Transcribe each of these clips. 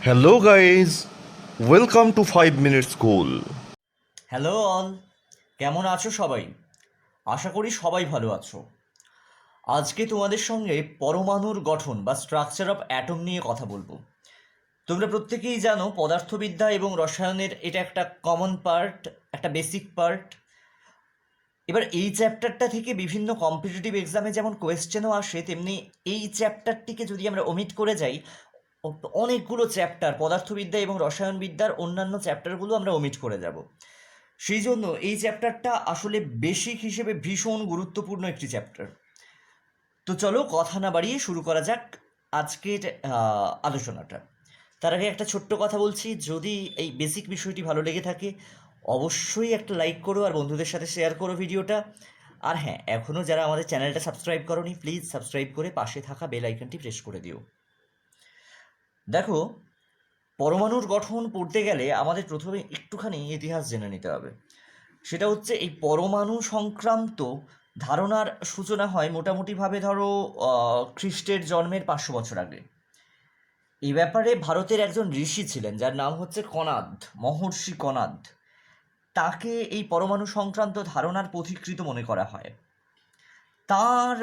Hello, guys. Welcome to 5 Minute School. Hello all, কেমন আছো সবাই? আশা করি সবাই ভালো আছো। আজকে তোমাদের সঙ্গে পরমাণুর গঠন বা স্ট্রাকচার অফ অ্যাটম নিয়ে কথা বলবো। তোমরা প্রত্যেকেই জানো পদার্থবিদ্যা এবং রসায়নের এটা একটা কমন পার্ট, একটা বেসিক পার্ট। এবার এই চ্যাপ্টারটা থেকে বিভিন্ন কম্পিটিটিভ এক্সামে যেমন কোয়েশ্চেনও আসে, তেমনি এই চ্যাপ্টারটিকে যদি আমরা ওমিট করে যাই, অনেকগুলো চ্যাপ্টার পদার্থবিদ্যা এবং রসায়নবিদ্যার অন্যান্য চ্যাপ্টারগুলো আমরা ওমিট করে যাব। সেই জন্য এই চ্যাপ্টারটা আসলে বেসিক হিসেবে ভীষণ গুরুত্বপূর্ণ একটি চ্যাপ্টার। তো চলো কথা না বাড়িয়ে শুরু করা যাক আজকের আলোচনাটা। তার আগে একটা ছোট্ট কথা বলছি, যদি এই বেসিক বিষয়টি ভালো লেগে থাকে অবশ্যই একটা লাইক করো আর বন্ধুদের সাথে শেয়ার করো ভিডিওটা। আর হ্যাঁ, এখনও যারা আমাদের চ্যানেলটা সাবস্ক্রাইব করোনি প্লিজ সাবস্ক্রাইব করে পাশে থাকা বেল আইকনটি প্রেস করে দিও। দেখো, পরমাণুর গঠন পড়তে গেলে আমাদের প্রথমে একটুখানি ইতিহাস জেনে নিতে হবে। সেটা হচ্ছে এই পরমাণু সংক্রান্ত ধারণার সূচনা হয় মোটামুটিভাবে ধরো খ্রিস্টের জন্মের 500 বছর আগে। এই ব্যাপারে ভারতের একজন ঋষি ছিলেন যার নাম হচ্ছে কণাদ, মহর্ষি কণাদ। তাকে এই পরমাণু সংক্রান্ত ধারণার পথিকৃৎ মনে করা হয়। তার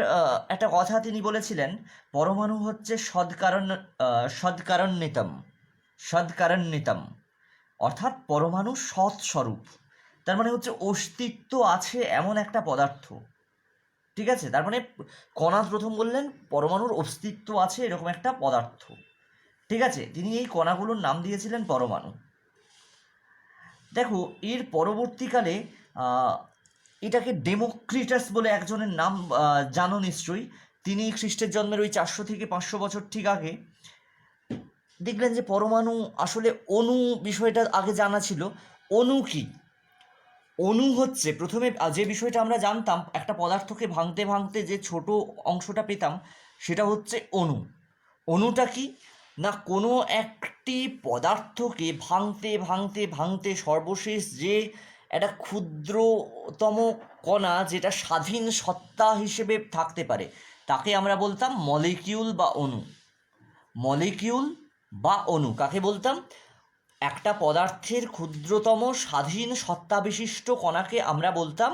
একটা কথা তিনি বলেছিলেন, পরমাণু হচ্ছে সৎকারণ্যতম, অর্থাৎ পরমাণু সৎ স্বরূপ। তার মানে হচ্ছে অস্তিত্ব আছে এমন একটা পদার্থ। ঠিক আছে, তার মানে কণা প্রথম বললেন পরমাণুর অস্তিত্ব আছে এরকম একটা পদার্থ। ঠিক আছে, তিনি এই কণাগুলোর নাম দিয়েছিলেন পরমাণু। দেখো, এর পরবর্তীকালে এটাকে ডেমোক্রিটাস বলে একজনের নাম জানো নিশ্চয়ই। তিনি খ্রিস্টের জন্মের ওই 400 থেকে 500 বছর ঠিক আগে দেখলেন যে পরমাণু আসলে অণু বিষয়টা আগে জানা ছিল। অণু কি? অণু হচ্ছে প্রথমে যে বিষয়টা আমরা জানতাম, একটা পদার্থকে ভাঙতে ভাঙতে যে ছোট অংশটা পেতাম সেটা হচ্ছে অণু। অণুটা কি না, কোনো একটি পদার্থকে ভাঙতে ভাঙতে ভাঙতে সর্বশেষ যে একটা ক্ষুদ্রতম কণা যেটা স্বাধীন সত্তা হিসেবে থাকতে পারে তাকে আমরা বলতাম মলিকিউল বা অণু। মলিকিউল বা অণু কাকে বলতাম? একটা পদার্থের ক্ষুদ্রতম স্বাধীন সত্তা বিশিষ্ট কণাকে আমরা বলতাম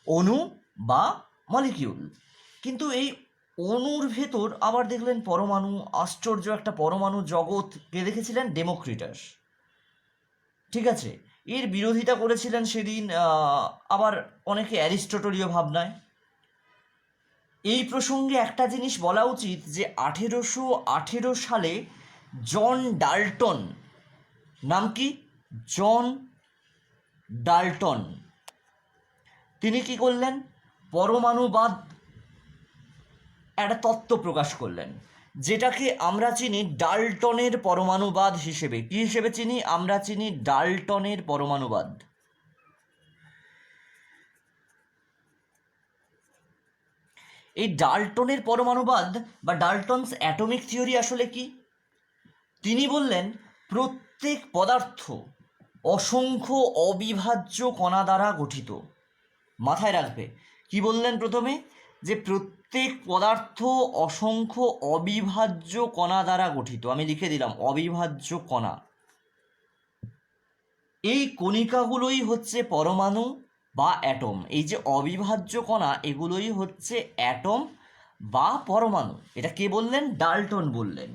অণু বা মলিকিউল। কিন্তু এই অণুর ভেতর আবার দেখলেন পরমাণু, আশ্চর্য একটা পরমাণু জগৎ কে দেখেছিলেন? ডেমোক্রিটাস। ঠিক আছে, এর বিরোধিতা করেছিলেন সেদিন আবার অনেকে অ্যারিস্টটলীয় ভাবনায়। এই প্রসঙ্গে একটা জিনিস বলা উচিত যে 1818 সালে জন ডাল্টন, নাম কি? জন ডাল্টন, তিনি কি করলেন? পরমাণুবাদ একটা তত্ত্ব প্রকাশ করলেন, যেটাকে আমরা চিনি ডাল্টনের পরমাণুবাদ হিসেবে। কি হিসেবে চিনি? আমরা চিনি ডাল্টনের পরমাণুবাদ। এই ডাল্টনের পরমাণুবাদ বা ডাল্টনস অ্যাটমিক থিওরি আসলে কি? তিনি বললেন প্রত্যেক পদার্থ অসংখ্য অবিভাজ্য কণা দ্বারা গঠিত। মাথায় রাখবে, কি বললেন প্রথমে? যে প্রত্যেক পদার্থ অসংখ্য অবিভাজ্য কণা দ্বারা গঠিত। আমি লিখে দিলাম অবিভাজ্য কণা। এই কণিকাগুলোই হচ্ছে পরমাণু বা অ্যাটম। এই যে অবিভাজ্য কণা এগুলোই হচ্ছে অ্যাটম বা পরমাণু। এটা কে বললেন? ডাল্টন বললেন।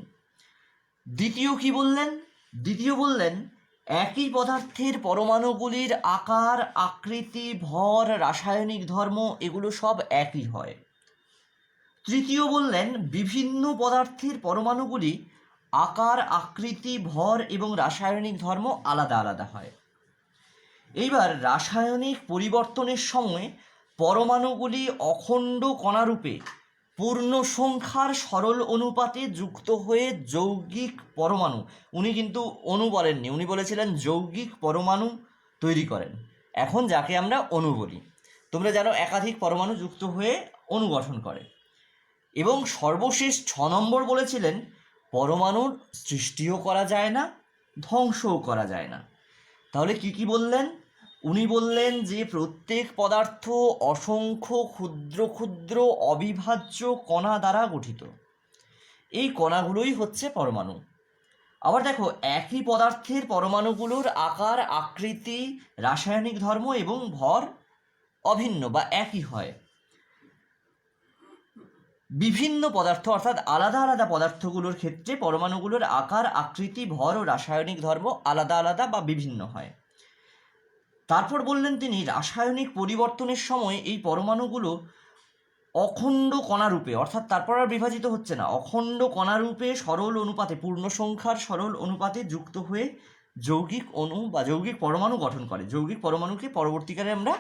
দ্বিতীয় কি বললেন? দ্বিতীয় বললেন একই পদার্থের পরমাণুগুলির আকার, আকৃতি, ভর, রাসায়নিক ধর্ম এগুলো সব একই হয়। তৃতীয় বললেন বিভিন্ন পদার্থের পরমাণুগুলি আকার, আকৃতি, ভর এবং রাসায়নিক ধর্ম আলাদা আলাদা হয়। এইবার রাসায়নিক পরিবর্তনের সময় পরমাণুগুলি অখণ্ড কণারূপে পূর্ণ সংখ্যার সরল অনুপাতে যুক্ত হয়ে যৌগিক পরমাণু, উনি কিন্তু অণু বলেননি, উনি বলেছিলেন যৌগিক পরমাণু তৈরি করেন। এখন যাকে আমরা অণু বলি, তোমরা জানো একাধিক পরমাণু যুক্ত হয়ে অণু গঠন করে। এবং সর্বশেষ 6 নম্বর বলেছিলেন পরমাণুর সৃষ্টিও করা যায় না, ধ্বংসও করা যায় না। তাহলে কি কি বললেন? উনি বললেন যে প্রত্যেক পদার্থ অসংখ্য ক্ষুদ্র ক্ষুদ্র অবিভাজ্য কণা দ্বারা গঠিত। এই কণাগুলোই হচ্ছে পরমাণু। আবার দেখো, একই পদার্থের পরমাণুগুলোর আকার, আকৃতি, রাসায়নিক ধর্ম এবং ভর অভিন্ন বা একই হয়। বিভিন্ন পদার্থ অর্থাৎ আলাদা আলাদা পদার্থগুলোর ক্ষেত্রে পরমাণুগুলোর আকার, আকৃতি, ভর ও রাসায়নিক ধর্ম আলাদা আলাদা বা বিভিন্ন হয়। তারপর বললেন তিনি, রাসায়নিক পরিবর্তনের সময় এই পরমাণুগুলো অখণ্ড কণারূপে, অর্থাৎ তারপর আর বিভাজিত হচ্ছে না, অখণ্ড কণারূপে সরল অনুপাতে, পূর্ণ সংখ্যার সরল অনুপাতে যুক্ত হয়ে যৌগিক অণু বা যৌগিক পরমাণু গঠন করে। যৌগিক পরমাণুকে পরবর্তীকালে আমরা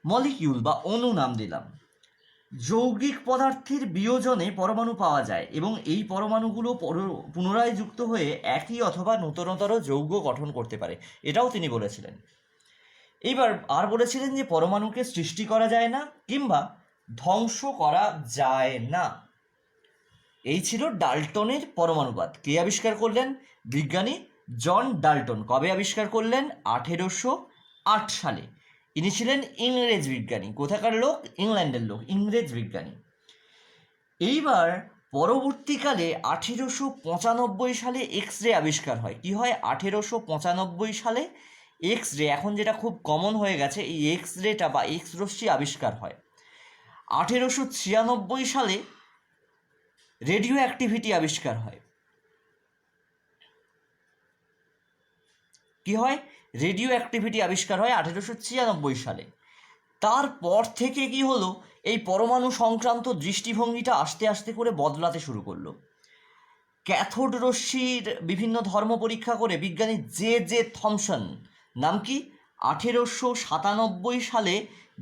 মলিকিউল বা অণু নাম দিলাম। যৌগিক পদার্থের বিয়োজনে পরমাণু পাওয়া যায় এবং এই পরমাণুগুলো পুনরায় যুক্ত হয়ে একই অথবা নূতনতর যৌগ গঠন করতে পারে, এটাও তিনি বলেছিলেন। এইবার আর বলেছিলেন যে পরমাণুকে সৃষ্টি করা যায় না কিংবা ধ্বংস করা যায় না। এই ছিল ডাল্টনের পরমাণুবাদ। কে আবিষ্কার করলেন? বিজ্ঞানী জন ডাল্টন। কবে আবিষ্কার করলেন? 1808 সালে। ইনি ছিলেন ইংরেজ বিজ্ঞানী। কোথাকার লোক? ইংল্যান্ডের লোক, ইংরেজ বিজ্ঞানী। এইবার পরবর্তীকালে 1895 সালে এক্স রে আবিষ্কার হয়। কি হয়? 1895 সালে এক্স রে, এখন যেটা খুব কমন হয়ে গেছে, এই এক্স রেটা বা এক্স রশ্মি আবিষ্কার হয়। 1896 সালে রেডিও অ্যাক্টিভিটি আবিষ্কার হয়। কি হয়? রেডিও অ্যাক্টিভিটি আবিষ্কার হয় 1896 সালে। তারপর থেকে কি হলো? এই পরমাণু সংক্রান্ত দৃষ্টিভঙ্গিটা আস্তে আস্তে করে বদলাতে শুরু করলো। ক্যাথোড রশ্মির বিভিন্ন ধর্ম পরীক্ষা করে বিজ্ঞানী জে জে থমসন, নাম কি? 1897 সালে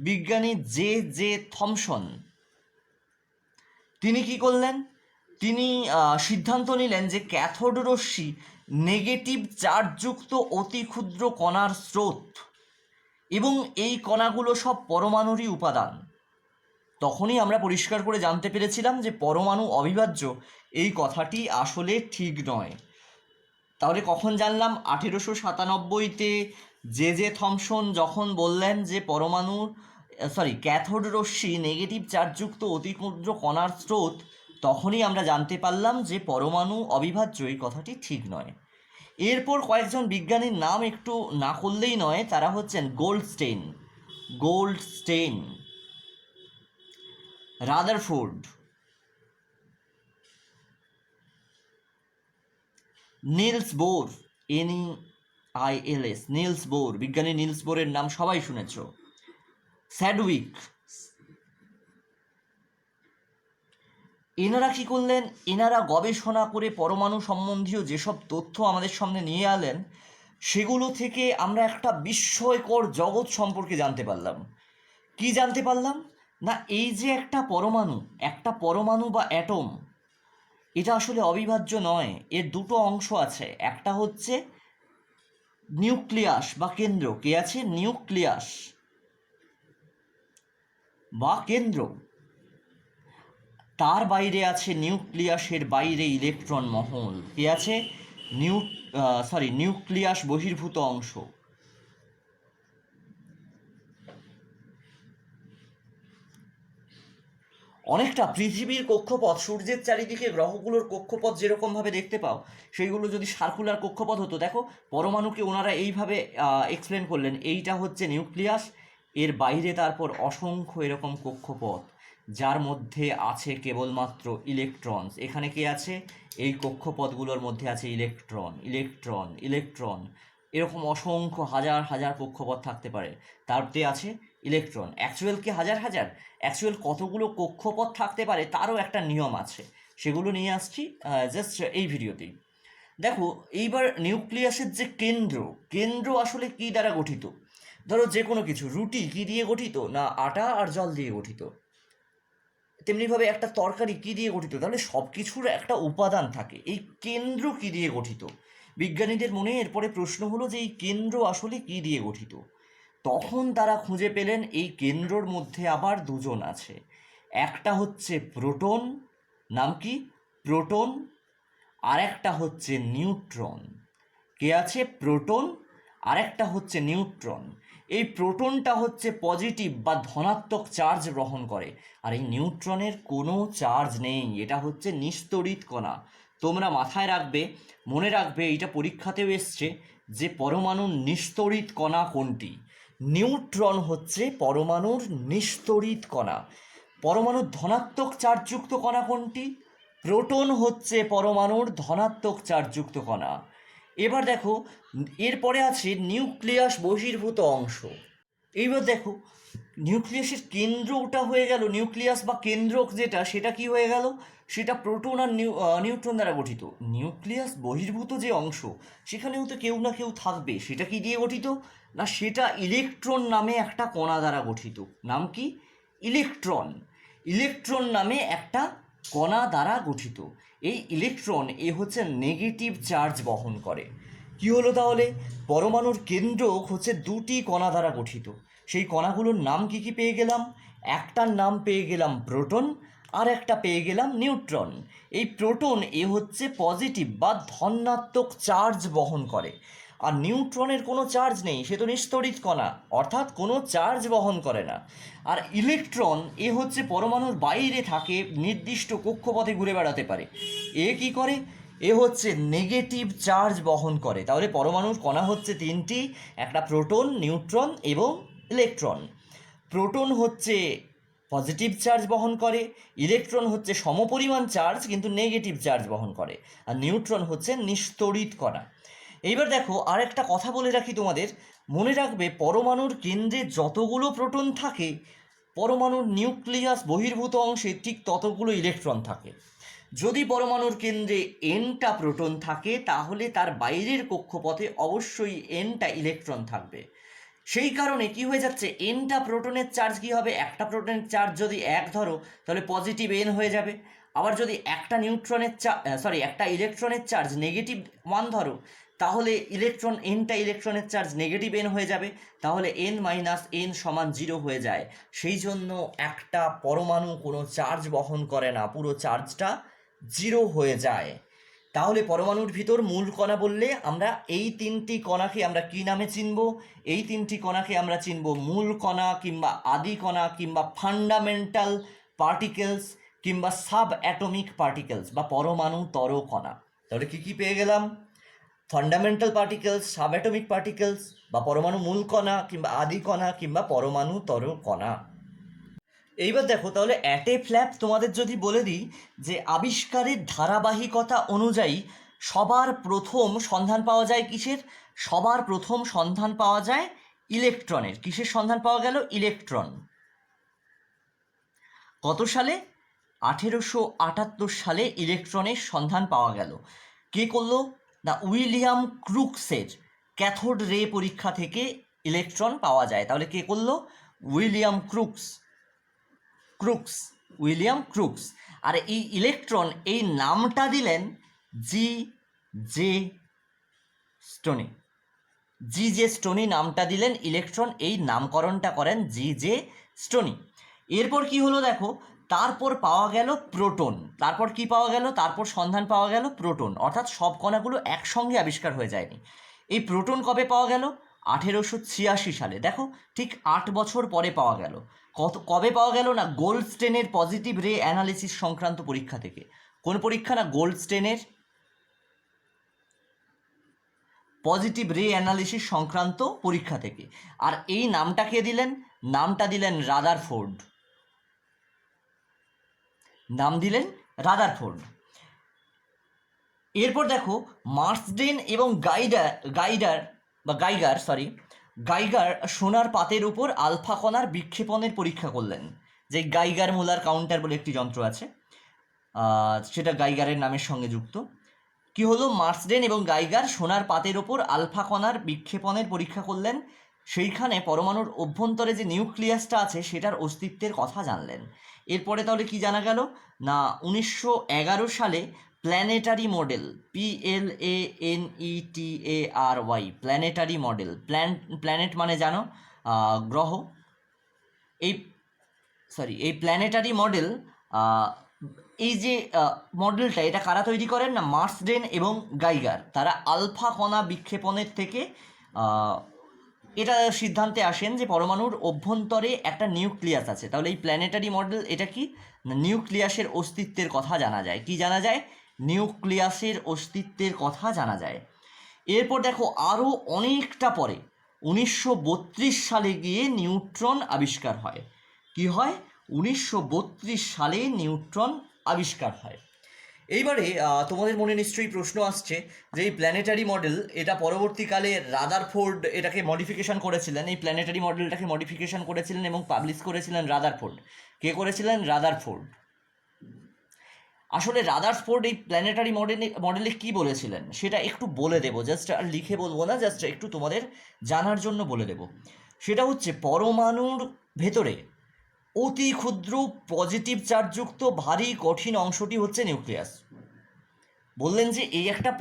বিজ্ঞানী জে জে থমসন তিনি কি করলেন? তিনি সিদ্ধান্ত নিলেন যে ক্যাথোড রশ্মি নেগেটিভ চার্জযুক্ত অতি ক্ষুদ্র কণার স্রোত এবং এই কণাগুলো সব পরমাণুরই উপাদান। তখনই আমরা পরিষ্কার করে জানতে পেরেছিলাম যে পরমাণু অবিভাজ্য, এই কথাটি আসলে ঠিক নয়। তাহলে কখন জানলাম? 1897-তে জে জে থমসন যখন বললেন যে ক্যাথোড রশ্মি নেগেটিভ চার্জযুক্ত অতি ক্ষুদ্র কণার স্রোত, তখনই আমরা জানতে পারলাম যে পরমাণু অবিভাজ্য, এই কথাটি ঠিক নয়। এরপর কয়েকজন বিজ্ঞানীর নাম একটু না করলেই নয়, তারা হচ্ছেন Goldstein, Rutherford, Nils bore, NEILS, Nils bore, বিজ্ঞানী নিলস বোরের নাম সবাই শুনেছ। স্যাডউইক। এনারা কি করলেন? এনারা গবেষণা করে পরমাণু সম্বন্ধীয় যেসব তথ্য আমাদের সামনে নিয়ে এলেন, সেগুলো থেকে আমরা একটা বিস্ময়কর জগৎ সম্পর্কে জানতে পারলাম। কি জানতে পারলাম? না, এই যে একটা পরমাণু বা অ্যাটম, এটা আসলে অবিভাজ্য নয়। এর দুটো অংশ আছে। একটা হচ্ছে নিউক্লিয়াস বা কেন্দ্র। কে আছে? নিউক্লিয়াস বা কেন্দ্র। তার বাইরে আছে নিউক্লিয়াসের বাইরে ইলেকট্রন মহল। কে আছে? নিউক্লিয়াস বহির্ভূত অংশ। অনেকটা পৃথিবীর কক্ষপথ, সূর্যের চারিদিকে গ্রহগুলোর কক্ষপথ যেরকমভাবে দেখতে পাও, সেইগুলো যদি সার্কুলার কক্ষপথ হতো, দেখো পরমাণুকে ওনারা এইভাবে এক্সপ্লেন করলেন, এইটা হচ্ছে নিউক্লিয়াস, এর বাইরে তারপর অসংখ্য এরকম কক্ষপথ, যার মধ্যে আছে কেবলমাত্র ইলেকট্রনস। এখানে কি আছে? এই কক্ষপথগুলোর মধ্যে আছে ইলেকট্রন, এরকম অসংখ্য হাজার হাজার কক্ষপথ থাকতে পারে, তারতে আছে ইলেকট্রন। অ্যাকচুয়াল কতগুলো কক্ষপথ থাকতে পারে তারও একটা নিয়ম আছে, সেগুলো নিয়ে আসছি জাস্ট এই ভিডিওতেই। দেখো, এইবার নিউক্লিয়াসের যে কেন্দ্র আসলে কী দ্বারা গঠিত? ধরো যে কোনো কিছু, রুটি কী দিয়ে গঠিত? না, আটা আর জল দিয়ে গঠিত। তেমনিভাবে একটা তরকারি কী দিয়ে গঠিত? তাহলে সব কিছুর একটা উপাদান থাকে। এই কেন্দ্র কী দিয়ে গঠিত? বিজ্ঞানীদের মনে এরপরে প্রশ্ন হলো যে এই কেন্দ্র আসলে কী দিয়ে গঠিত? তখন তারা খুঁজে পেলেন এই কেন্দ্রর মধ্যে আবার দুজন আছে। একটা হচ্ছে প্রোটন, নাম কি? প্রোটন। আর একটা হচ্ছে নিউট্রন। কে আছে? প্রোটন। আর একটা হচ্ছে নিউট্রন। এই প্রোটনটা হচ্ছে পজিটিভ বা ধনাত্মক চার্জ গ্রহণ করে, আর এই নিউট্রনের কোনো চার্জ নেই। এটা হচ্ছে নিস্তড়িত কণা। তোমরা মাথায় রাখবে, মনে রাখবে, এইটা পরীক্ষাতেও এসছে যে পরমাণুর নিস্তড়িত কণা কোনটি। নিউট্রন হচ্ছে পরমাণুর নিস্তড়িত কণা। পরমাণুর ধনাত্মক চার্জযুক্ত কণা কোনটি? প্রোটন হচ্ছে পরমাণুর ধনাত্মক চার্জযুক্ত কণা। এবার দেখো, এরপরে আছে নিউক্লিয়াস বহির্ভূত অংশ। এইবার দেখো, নিউক্লিয়াসের কেন্দ্রটা হয়ে গেল, নিউক্লিয়াস বা কেন্দ্রক যেটা, সেটা কি হয়ে গেল? সেটা প্রোটন আর নিউট্রন দ্বারা গঠিত। নিউক্লিয়াস বহির্ভূত যে অংশ, সেখানেও তো কেউ না কেউ থাকবে। সেটা কি দিয়ে গঠিত? না, সেটা ইলেকট্রন নামে একটা কণা দ্বারা গঠিত। নাম কি? ইলেকট্রন। ইলেকট্রন নামে একটা কণা দ্বারা গঠিত। এই ইলেকট্রন হচ্ছে নেগেটিভ চার্জ বহন করে। কি হলো তাহলে? পরমাণুর কেন্দ্রক হচ্ছে দুটি কণা দ্বারা গঠিত। সেই কণাগুলোর নাম কি কি পেয়ে গেলাম? একটার নাম পেয়ে গেলাম প্রোটন, আর একটা পেয়ে গেলাম নিউট্রন। এই প্রোটন হচ্ছে পজিটিভ বা ধনাত্মক চার্জ বহন করে, আর নিউট্রনের কোনো চার্জ নেই, সে তো নিস্তড়িত কণা, অর্থাৎ কোনো চার্জ বহন করে না। আর ইলেকট্রন হচ্ছে পরমাণুর বাইরে থাকে, নির্দিষ্ট কক্ষপথে ঘুরে বেড়াতে পারে। কি করে? হচ্ছে নেগেটিভ চার্জ বহন করে। তাহলে পরমাণুর কণা হচ্ছে তিনটি, একটা প্রোটন, নিউট্রন এবং ইলেকট্রন। প্রোটন হচ্ছে পজিটিভ চার্জ বহন করে, ইলেকট্রন হচ্ছে সমপরিমাণ চার্জ কিন্তু নেগেটিভ চার্জ বহন করে, আর নিউট্রন হচ্ছে নিস্তড়িত কণা। এইবার দেখো, আর একটা কথা বলে রাখি তোমাদের, মনে রাখবে পরমাণুর কেন্দ্রে যতগুলো প্রোটন থাকে, পরমাণুর নিউক্লিয়াস বহির্ভূত অংশে ঠিক ততগুলো ইলেকট্রন থাকে। যদি পরমাণুর কেন্দ্রে এনটা প্রোটন থাকে, তাহলে তার বাইরের কক্ষপথে অবশ্যই এনটা ইলেকট্রন থাকবে। সেই কারণে কি হয়ে যাচ্ছে, এনটা প্রোটনের চার্জ কি হবে? একটা প্রোটনের চার্জ যদি 1 ধরো, তাহলে পজিটিভ এন হয়ে যাবে। আবার যদি একটা একটা ইলেকট্রনের চার্জ নেগেটিভ 1 ধরো, তাহলে এনটা ইলেকট্রনের চার্জ নেগেটিভ এন হয়ে যাবে। তাহলে এন মাইনাস এন সমান 0 হয়ে যায়। সেই জন্য একটা পরমাণু কোনো চার্জ বহন করে না, পুরো চার্জটা 0 হয়ে যায়। তাহলে পরমাণুর ভিতর মূল কণা বললে আমরা এই তিনটি কণাকে আমরা কি নামে চিনব? এই তিনটি কণাকে আমরা চিনব মূল কণা, কিংবা আদি কণা, কিংবা ফান্ডামেন্টাল পার্টিকেলস, কিংবা সাব অ্যাটমিক পার্টিকেলস বা পরমাণুতর কণা। তাহলে কি কি পেয়ে গেলাম? Fundamental particles, sub atomic particles বা পরমাণু মূল কণা, কিংবা আদি কণা, কিংবা পরমাণুতর কণা। এইবার দেখো, তাহলে অ্যাট এ ফ্ল্যাপ তোমাদের যদি বলে দিই যে আবিষ্কারের ধারাবাহিকতা অনুযায়ী সবার প্রথম সন্ধান পাওয়া যায় কিসের? সবার প্রথম সন্ধান পাওয়া যায় ইলেকট্রনের। কিসের সন্ধান পাওয়া গেল? ইলেকট্রন। কত সালে? 1878 সালে ইলেকট্রনের সন্ধান পাওয়া গেল। কে করলো? না, উইলিয়াম ক্রুকসের ক্যাথোড রে পরীক্ষা থেকে ইলেকট্রন পাওয়া যায়। তাহলে কে করলো? William Crookes. William Crookes. আর এই ইলেকট্রন এই নামটা দিলেন G J Stoney. G J Stoney নামটা দিলেন ইলেকট্রন, এই নামকরণটা করেন জি জে স্টোনি। এরপর কি হলো দেখো, তারপর পাওয়া গেল প্রোটন। তারপর কি পাওয়া গেল? তারপর সন্ধান পাওয়া গেল প্রোটন, অর্থাৎ সব কণাগুলো একসঙ্গে আবিষ্কার হয়ে যায়নি। এই প্রোটন কবে পাওয়া গেল? 1886 সালে। দেখো, ঠিক 8 বছর পরে পাওয়া গেল। কবে পাওয়া গেল? না, গোল্ডস্টেনের পজিটিভ রে অ্যানালিসিস সংক্রান্ত পরীক্ষা থেকে। কোন পরীক্ষা? না, গোল্ডস্টেনের পজিটিভ রে অ্যানালিসিস সংক্রান্ত পরীক্ষা থেকে। আর এই নামটা কে দিলেন? নামটা দিলেন রাদারফোর্ড। নাম দিলেন রাদারফোর্ড। এরপর দেখো, মার্সডেন এবং গাইগার সোনার পাতের উপর আলফা কণার বিক্ষেপণের পরীক্ষা করলেন। যে গাইগার মুলার কাউন্টার বলে একটি যন্ত্র আছে, সেটা গাইগারের নামের সঙ্গে যুক্ত। কি হলো? মার্সডেন এবং গাইগার সোনার পাতের ওপর আলফা কণার বিক্ষেপণের পরীক্ষা করলেন। সেইখানে পরমাণুর অভ্যন্তরে যে নিউক্লিয়াসটা আছে সেটার অস্তিত্বের কথা জানলেন। এরপরে তাহলে কি জানা গেল? না, 1911 সালে planetary model, PLANETARY, planetary model, planet মানে জানো গ্রহ। এই প্ল্যানেটারি মডেল, এই যে মডেলটা, এটা কারা তৈরি করেন? না, মার্সডেন এবং গাইগার। তারা আলফা কণা বিক্ষেপণের থেকে এটা সিদ্ধান্তে আসেন যে পরমাণুর অভ্যন্তরে একটা নিউক্লিয়াস আছে। তাহলে এই প্ল্যানেটারি মডেল এটা কি? নিউক্লিয়াসের অস্তিত্বের কথা জানা যায়। কি জানা যায়? নিউক্লিয়াসের অস্তিত্বের কথা জানা যায়। এরপর দেখো আরও অনেকটা পরে 1932 সালে গিয়ে নিউট্রন আবিষ্কার হয়। কি হয়? 1932 সালে নিউট্রন আবিষ্কার হয়। এইবারে তোমাদের মনে নিশ্চয়ই প্রশ্ন আসছে যে এই প্ল্যানেটারি মডেল এটা পরবর্তীকালে রাদারফোর্ড এটাকে মডিফিকেশন করেছিলেন, এই প্ল্যানেটারি মডেলটাকে মডিফিকেশন করেছিলেন এবং পাবলিশ করেছিলেন রাদারফোর্ড। কে করেছিলেন? রাদারফোর্ড। আসলে রাদারফোর্ড এই প্ল্যানেটারি মডেলে কি বলেছিলেন সেটা একটু বলে দেবো, জাস্ট আর লিখে বলবো না, জাস্ট একটু তোমাদের জানার জন্য বলে দেবো। সেটা হচ্ছে পরমাণুর ভেতরে অতি ক্ষুদ্র পজিটিভ চার্জযুক্ত ভারী কঠিন অংশটি হচ্ছে নিউক্লিয়াস। বললেন যে এই একটা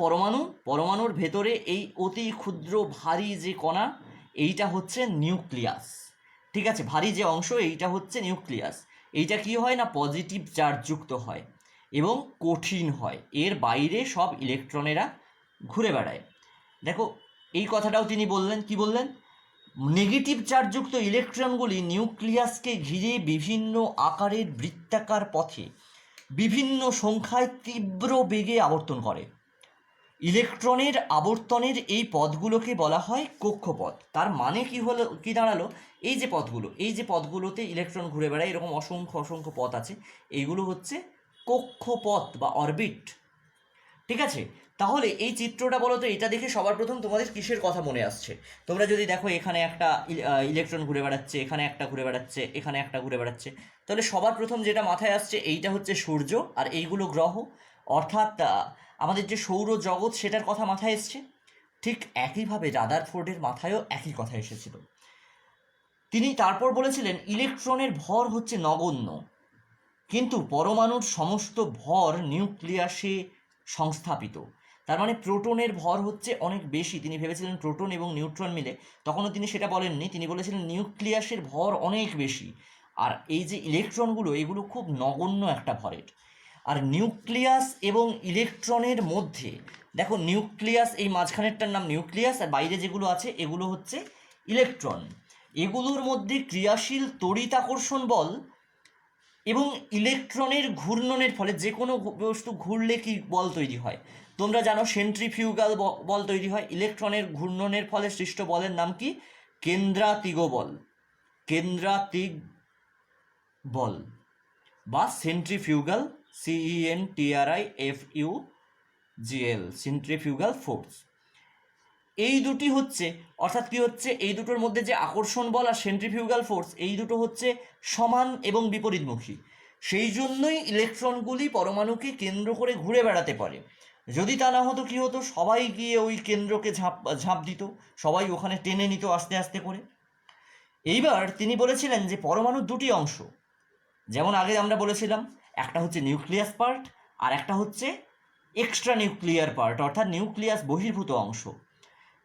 পরমাণুর ভেতরে এই অতি ক্ষুদ্র ভারী যে কণা এইটা হচ্ছে নিউক্লিয়াস। ঠিক আছে, ভারী যে অংশ এইটা হচ্ছে নিউক্লিয়াস। এইটা কি হয় না পজিটিভ চার্জযুক্ত হয় এবং কঠিন হয়, এর বাইরে সব ইলেকট্রনেরা ঘুরে বেড়ায়। দেখো এই কথাটাও তিনি বললেন, কি বললেন? নেগেটিভ চার্জযুক্ত ইলেকট্রনগুলি নিউক্লিয়াসকে ঘিরে বিভিন্ন আকারের বৃত্তাকার পথে বিভিন্ন সংখ্যায় তীব্র বেগে আবর্তন করে। ইলেকট্রনের আবর্তনের এই পথগুলোকে বলা হয় কক্ষপথ। তার মানে কি দাঁড়ালো? এই যে পথগুলোতে ইলেকট্রন ঘুরে বেড়ায়, এরকম অসংখ্য পথ আছে, এইগুলো হচ্ছে কক্ষপথ বা অরবিট। ঠিক আছে, তাহলে এই চিত্রটা বলো তো, এটা দেখে সবার প্রথম তোমাদের কিসের কথা মনে আসছে? তোমরা যদি দেখো এখানে একটা ইলেকট্রন ঘুরে বেড়াচ্ছে, এখানে একটা ঘুরে বেড়াচ্ছে, এখানে একটা ঘুরে বেড়াচ্ছে, তাহলে সবার প্রথম যেটা মাথায় আসছে এইটা হচ্ছে সূর্য, আর এইগুলো গ্রহ, অর্থাৎ আমাদের যে সৌর জগৎ সেটার কথা মাথায় এসছে। ঠিক একইভাবে রাদারফোর্ডের মাথায়ও একই কথা এসেছিল। তিনি তারপর বলেছিলেন ইলেকট্রনের ভর হচ্ছে নগণ্য, কিন্তু পরমাণুর সমস্ত ভর নিউক্লিয়াসে সংস্থাপিত। তার মানে প্রোটনের ভর হচ্ছে অনেক বেশি। তিনি ভেবেছিলেন প্রোটন এবং নিউট্রন মিলে, তখনও তিনি সেটা বলেননি, তিনি বলেছিলেন নিউক্লিয়াসের ভর অনেক বেশি, আর এই যে ইলেকট্রনগুলো এগুলো খুব নগণ্য একটা ভরের। আর নিউক্লিয়াস এবং ইলেকট্রনের মধ্যে দেখো, নিউক্লিয়াস এই মাঝখানেরটার নাম নিউক্লিয়াস, আর বাইরে যেগুলো আছে এগুলো হচ্ছে ইলেকট্রন। এগুলোর মধ্যে ক্রিয়াশীল তড়িতাকর্ষণ বল এবং ইলেকট্রনের ঘূর্ণনের ফলে, যে কোনো বস্তু ঘুরলে কি বল তৈরি হয় তোমরা জানো? সেন্ট্রিফিউগাল বল তৈরি হয়। ইলেকট্রনের ঘূর্ণনের ফলে সৃষ্ট বলের নাম কি? কেন্দ্রাতিগ বল, কেন্দ্রাতিগ বল বা সেন্ট্রিফিউগাল, CENTRIFUGL, সেন্ট্রিফিউগাল ফোর্স। এই দুটি হচ্ছে, অর্থাৎ কি হচ্ছে, এই দুটোর মধ্যে যে আকর্ষণ বল আর সেন্ট্রিফিউগাল ফোর্স, এই দুটো হচ্ছে সমান এবং বিপরীতমুখী। সেই জন্যই ইলেকট্রনগুলি পরমাণুকে কেন্দ্র করে ঘুরে বেড়াতে পারে। যদি তা না হতো কি হতো? সবাই গিয়ে ওই কেন্দ্রকে ঝাঁপ দিত, সবাই ওখানে টেনে নিত আস্তে আস্তে করে। এইবার তিনি বলেছিলেন যে পরমাণুর দুটি অংশ, যেমন আগে আমরা বলেছিলাম, একটা হচ্ছে নিউক্লিয়াস পার্ট আর একটা হচ্ছে এক্সট্রা নিউক্লিয়ার পার্ট, অর্থাৎ নিউক্লিয়াস বহির্ভূত অংশ।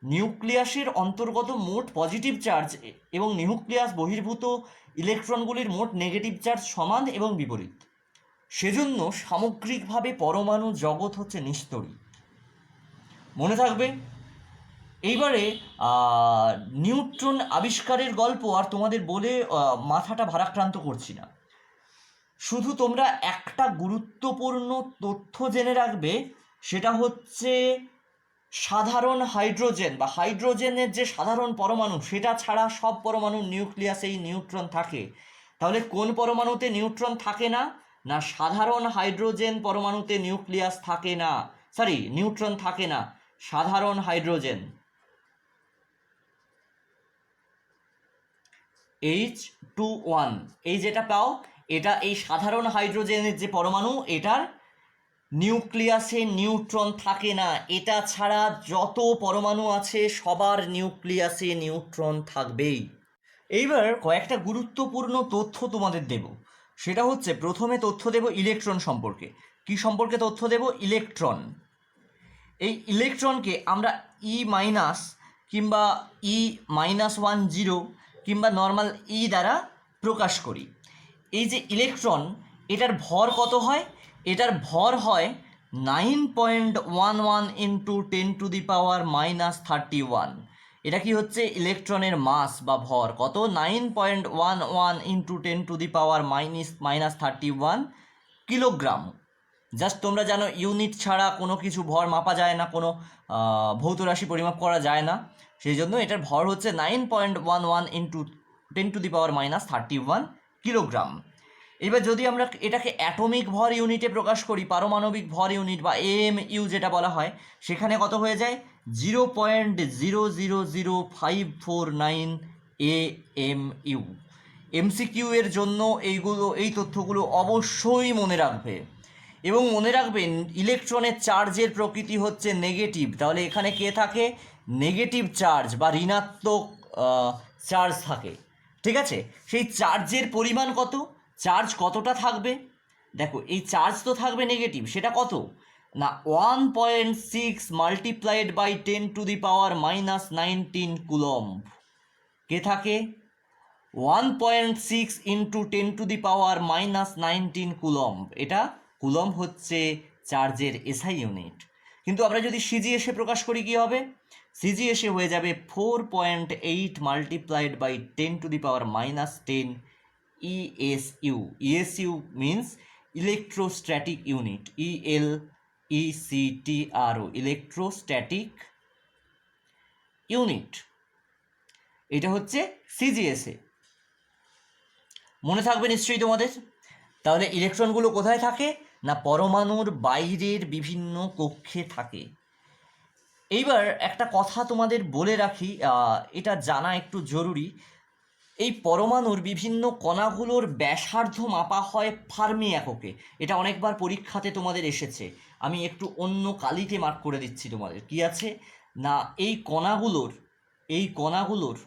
নিউক্লিয়াসের অন্তর্গত মোট পজিটিভ চার্জ এবং নিউক্লিয়াস বহির্ভূত ইলেকট্রনগুলির মোট নেগেটিভ চার্জ সমান এবং বিপরীত। সেজন্য সামগ্রিকভাবে পরমাণু জগৎ হচ্ছে নিস্তরী। মনে থাকবে। এইবারে নিউট্রন আবিষ্কারের গল্প আর তোমাদের বলে মাথাটা ভারাক্রান্ত করছি না, শুধু তোমরা একটা গুরুত্বপূর্ণ তথ্য জেনে রাখবে, সেটা হচ্ছে সাধারণ হাইড্রোজেন বা হাইড্রোজেনের যে সাধারণ পরমাণু, সেটা ছাড়া সব পরমাণুর নিউক্লিয়াসেই নিউট্রন থাকে। তাহলে কোন পরমাণুতে নিউট্রন থাকে না? না, সাধারণ হাইড্রোজেন পরমাণুতে নিউক্লিয়াস থাকে না, নিউট্রন থাকে না। সাধারণ হাইড্রোজেন H2O, এই যেটা পাও, এটা এই সাধারণ হাইড্রোজেনের যে পরমাণু, এটার নিউক্লিয়াসে নিউট্রন থাকে না। এটা ছাড়া যত পরমাণু আছে সবার নিউক্লিয়াসে নিউট্রন থাকবেই। এইবার কয়েকটা গুরুত্বপূর্ণ তথ্য তোমাদের দেব। সেটা হচ্ছে, প্রথমে তথ্য দেব ইলেকট্রন সম্পর্কে। কি সম্পর্কে তথ্য দেব? ইলেকট্রন। এই ইলেকট্রনকে আমরা E- কিংবা E-10 কিংবা নর্মাল E দ্বারা প্রকাশ করি। এই যে ইলেকট্রন, এটার ভর কত হয়? এটার ভর হয় 9.11 × 10⁻⁻31। এটা কি হচ্ছে? ইলেকট্রনের মাস বা ভর কত? 9.11 × 10⁻⁻31 কিলোগ্রাম। জাস্ট তোমরা জানো ইউনিট ছাড়া কোনো কিছু ভর মাপা যায় না, কোনো ভৌত রাশি পরিমাপ করা যায় না, সেই জন্য এটার ভর হচ্ছে 9.11 ইন্টু 10⁻31 কিলোগ্রাম। এবার যদি আমরা এটাকে অ্যাটমিক ভর ইউনিটে প্রকাশ করি, পারমাণবিক ভর ইউনিট বা এএমইউ যেটা বলা হয়, সেখানে কত হয়ে যায় 0.000549 AMU। এমসিকিউ এর জন্য এই তথ্যগুলো অবশ্যই মনে রাখবে। এবং মনে রাখবেন ইলেকট্রনের চার্জের প্রকৃতি হচ্ছে নেগেটিভ, তাহলে এখানে কে থাকে, নেগেটিভ চার্জ বা ঋণাত্মক চার্জ থাকে। ঠিক আছে, সেই চার্জের পরিমাণ কত, চার্জ কতটা থাকবে, দেখো এই চার্জ তো থাকবে নেগেটিভ, সেটা কত না 1.6 মাল্টিপ্লাইড বাই 10⁻⁻19 কুলম্ব। কে থাকে 1.6 ইন্টু 10⁻⁻19 কুলম্ব, এটা কুলম্ব হচ্ছে চার্জের এসআই ইউনিট। কিন্তু আমরা যদি সিজিএসে প্রকাশ করি কি হবে, সিজিএসে হয়ে যাবে 4.8 multiplied by 10⁻⁻10 ESU। ESU means electrostatic unit, ELECTRO, electrostatic unit. এটা হচ্ছে সিজিএসএ, মনে থাকবে নিশ্চয়ই তোমাদের। তাহলে ইলেকট্রনগুলো কোথায় থাকে না পরমাণুর বাইরের বিভিন্ন কক্ষে থাকে। এইবার একটা কথা তোমাদের বলে রাখি, এটা জানা একটু জরুরি। এই পরমাণুর বিভিন্ন কণাগুলোর ব্যাসার্ধ মাপা হয় ফার্মি এককে। এটা অনেকবার পরীক্ষাতে তোমাদের এসেছে, আমি একটু অন্য কালিতে মার্ক করে দিচ্ছি তোমাদের। কি আছে না এই কণাগুলোর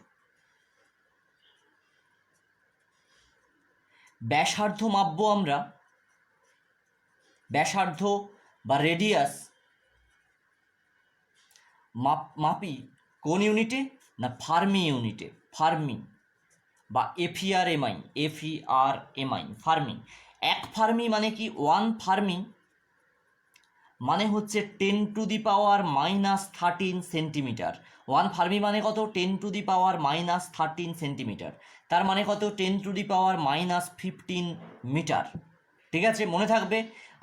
ব্যাসার্ধ মাপবো আমরা, ব্যাসার্ধ বা রেডিয়াস মাপি কোন ইউনিটে না ফার্মি ইউনিটে, ফার্মি বা FERMI, ফার্মি। এক ফার্মি মানে কি, 1 ফার্মি মানে হচ্ছে 10⁻⁻13 সেন্টিমিটার। 1 ফার্মি মানে কত, 10⁻⁻13 সেন্টিমিটার, তার মানে কত 10⁻⁻15 মিটার। ঠিক আছে, মনে থাকবে।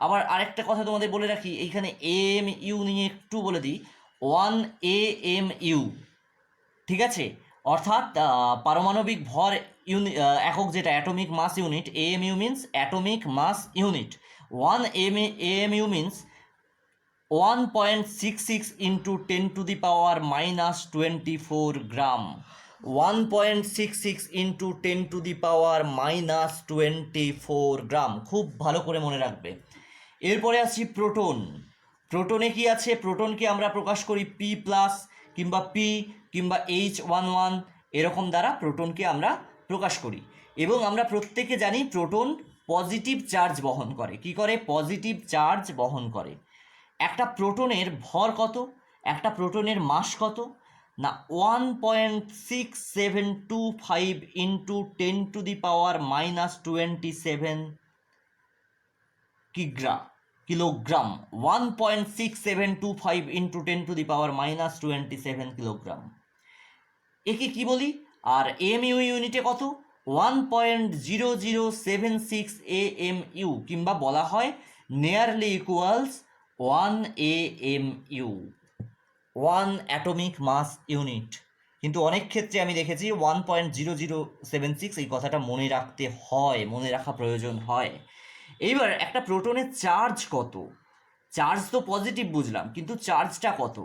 আবার আরেকটা কথা তোমাদের বলে রাখি, এইখানে AMU নিয়ে একটু বলে দিই, 1 AMU, ঠিক আছে, অর্থাৎ পারমাণবিক ভর একক যেটা atomic mass unit, AMU means atomic mass unit, 1 AMU means 1.66 into 10⁻⁻24 gram, 1.66 into 10⁻⁻24 gram, খুব ভালো করে মনে রাখবে। এরপরে আসছি প্রোটন। প্রোটনে কি আছে, প্রোটনকে আমরা প্রকাশ করি P প্লাস কিংবা P কিংবা H11 এরকম দ্বারা প্রোটনকে আমরা প্রকাশ করি। এবং আমরা প্রত্যেকে জানি প্রোটন পজিটিভ চার্জ বহন করে। কি করে, পজিটিভ চার্জ বহন করে। একটা প্রোটনের ভর কত, একটা প্রোটনের মাস কত না 1.6725 ইন্টু 10⁻⁻27 কিলোগ্রাম, 1.6725 ইন্টু 10⁻⁻27 কিলোগ্রাম। একে কি বলি, আর এমইউ ইউনিটে কত 1.0076 AMU, কিংবা বলা হয় nearly equals 1 AMU, 1 atomic mass unit. কিন্তু অনেক ক্ষেত্রে আমি দেখেছি 1.0076, এই কথাটা মনে রাখতে হয়, মনে রাখা প্রয়োজন হয়। এইবার একটা প্রোটনের চার্জ কত, চার্জ তো পজিটিভ বুঝলাম, কিন্তু চার্জটা কত।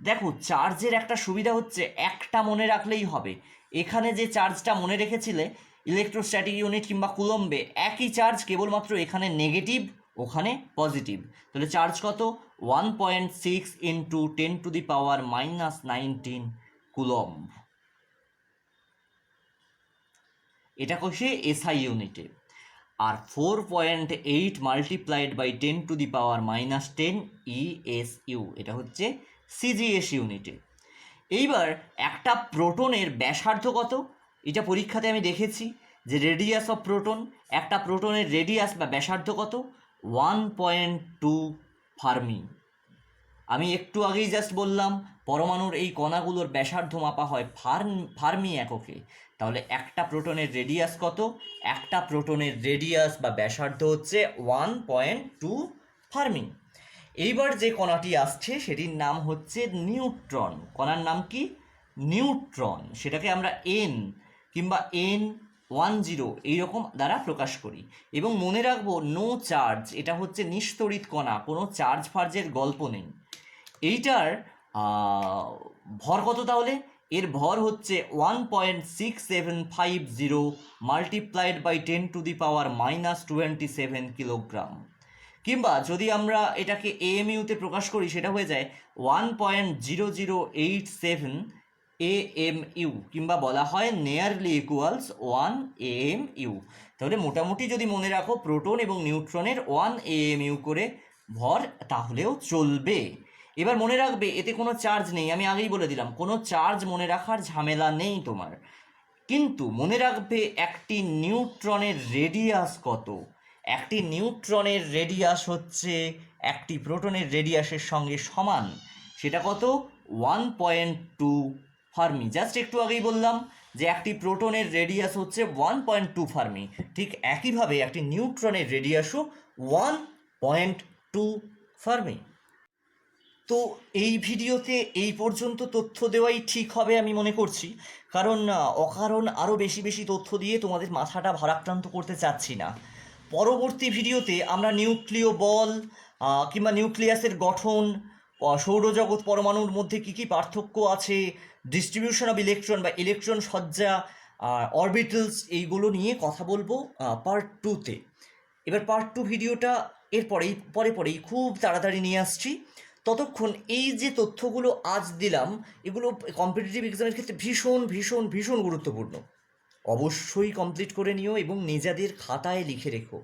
দেখো চার্জের একটা সুবিধা হচ্ছে একটা মনে রাখলেই হবে। এখানে যে চার্জটা মনে রেখেছিলে ইলেকট্রোস্ট্যাটিক ইউনিট কিংবা কুলম্বে, একই চার্জ, কেবলমাত্র এখানে নেগেটিভ ওখানে পজিটিভ। তাহলে চার্জ কত 1.6 ইন্টু 10⁻⁻19 কুলম্ব। এটা কোষে এসআই ইউনিটে। আর 4.8 মাল্টিপ্লাইড বাই 10⁻⁻10 ESU, এটা হচ্ছে সিজিএস ইউনিটে। এইবার একটা প্রোটনের ব্যাসার্ধ কত, এটা পরীক্ষাতে আমি দেখেছি যে রেডিয়াস অফ প্রোটন, একটা প্রোটনের রেডিয়াস বা ব্যাসার্ধ কত 1.2 ফার্মি। আমি একটু আগেই জাস্ট বললাম পরমাণুর এই কণাগুলোর ব্যাসার্ধ মাপা হয় ফার্মি এককে। তাহলে একটা প্রোটনের রেডিয়াস কত, একটা প্রোটনের রেডিয়াস বা ব্যাসার্ধ হচ্ছে 1.2 ফার্মি। এইবার যে কণাটি আসছে সেটির নাম হচ্ছে নিউট্রন। কণার নাম কি? নিউট্রন। সেটাকে আমরা N কিংবা N10 এইরকম দ্বারা প্রকাশ করি। এবং মনে রাখবো নো চার্জ, এটা হচ্ছে নিস্তড়িত কণা, কোনো চার্জ ফার্জের গল্প নেই। এইটার ভর কত তাহলে? এর ভর হচ্ছে 1.6750 মাল্টিপ্লাইড বাই 10⁻⁻27 কিলোগ্রাম। কিংবা যদি আমরা এটাকে AMU-তে প্রকাশ করি সেটা হয়ে যায় 1.0087 AMU, কিংবা বলা হয় নিয়ারলি ইকুয়ালস 1 AMU। তাহলে মোটামুটি যদি মনে রাখো প্রোটন এবং নিউট্রনের 1 AMU করে ভর, তাহলেও চলবে। এবার মনে রাখবে এতে কোনো চার্জ নেই, আমি আগেই বলে দিলাম কোনো চার্জ মনে রাখার ঝামেলা নেই তোমার। কিন্তু মনে রাখবে একটি নিউট্রনের রেডিয়াস কত? একটি নিউট্রনের রেডিয়াস হচ্ছে একটি প্রোটনের রেডিয়াসের সঙ্গে সমান। সেটা কত? 1.2 ফার্মি। জাস্ট একটু আগেই বললাম যে একটি প্রোটনের রেডিয়াস হচ্ছে 1.2 ফার্মি, ঠিক একইভাবে একটি নিউট্রনের রেডিয়াসও 1.2 ফার্মি। তো এই ভিডিওতে এই পর্যন্ত তথ্য দেওয়াই ঠিক হবে আমি মনে করছি, কারণ অকারণ আরও বেশি বেশি তথ্য দিয়ে তোমাদের মাথাটা ভারাক্রান্ত করতে চাচ্ছি না। পরবর্তী ভিডিওতে আমরা নিউক্লিয় বল কিংবা নিউক্লিয়াসের গঠন, সৌরজগৎ পরমাণুর মধ্যে কী কী পার্থক্য আছে, ডিস্ট্রিবিউশন অফ ইলেকট্রন বা ইলেকট্রন সজ্জা, অরবিটালস, এইগুলো নিয়ে কথা বলবো পার্ট 2-তে। এবার পার্ট 2 ভিডিওটা পরেই খুব তাড়াতাড়ি নিয়ে আসছি। ততক্ষণ এই যে তথ্যগুলো আজ দিলাম এগুলো কম্পিটিটিভ এক্সামের ক্ষেত্রে ভীষণ ভীষণ ভীষণ গুরুত্বপূর্ণ। অবশ্যই কমপ্লিট করে নিও এবং নিজেদের খাতায় লিখে রেখো।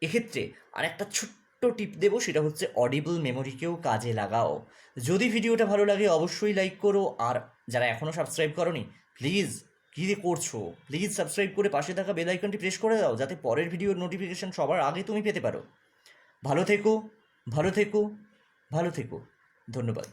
এক্ষেত্রে আরেকটা ছোট্ট টিপ দেবো, সেটা হচ্ছে অডিবল মেমোরিকেও কাজে লাগাও। যদি ভিডিওটা ভালো লাগে অবশ্যই লাইক করো, আর যারা এখনও সাবস্ক্রাইব করোনি প্লিজ, কী করছো, প্লিজ সাবস্ক্রাইব করে পাশে থাকা বেল আইকনটি প্রেস করে দাও, যাতে পরের ভিডিওর নোটিফিকেশন সবার আগে তুমি পেতে পারো। ভালো থেকো, ভালো থেকো, ভালো থেকো। ধন্যবাদ।